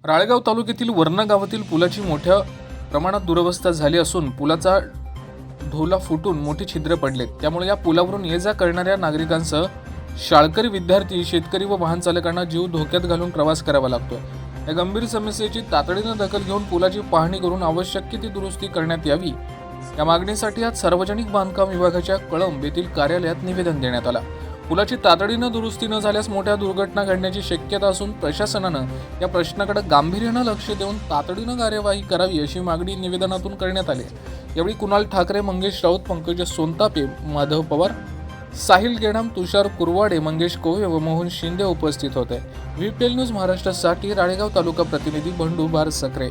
राळेगाव तालुक्यातील वरणा गावातील पुलाची मोठ्या प्रमाणात दुरवस्था झाली असून पुलाचा ढोला फुटून मोठी छिद्र पडलेत। त्यामुळे या पुलावरून ये जा करणाऱ्या नागरिकांसह शाळकरी, विद्यार्थी, शेतकरी व वाहन चालकांना जीव धोक्यात घालून प्रवास करावा लागतोय। या गंभीर समस्येची तातडीने दखल घेऊन पुलाची पाहणी करून आवश्यक ती दुरुस्ती करण्यात यावी, या मागणीसाठी आज सार्वजनिक बांधकाम विभागाच्या कळंब येथील कार्यालयात निवेदन देण्यात आलं। पुलाची तातडीने दुरुस्ती न झाल्यास मोठ्या दुर्घटना घडण्याची शक्यता असून प्रशासनानं या प्रश्नाकडे गांभीर्याने लक्ष देऊन तातडीने कार्यवाही करावी अशी मागणी निवेदनातून करण्यात आली। यावेळी कुणाल ठाकरे, मंगेश राऊत, पंकज सोनतापे, माधव पवार, साहिल गेडाम, तुषार कुरवाडे, मंगेश कोवे व मोहन शिंदे उपस्थित होते। व्हीपीएल न्यूज महाराष्ट्रासाठी राळेगाव तालुका प्रतिनिधी बंडू बारसकरे।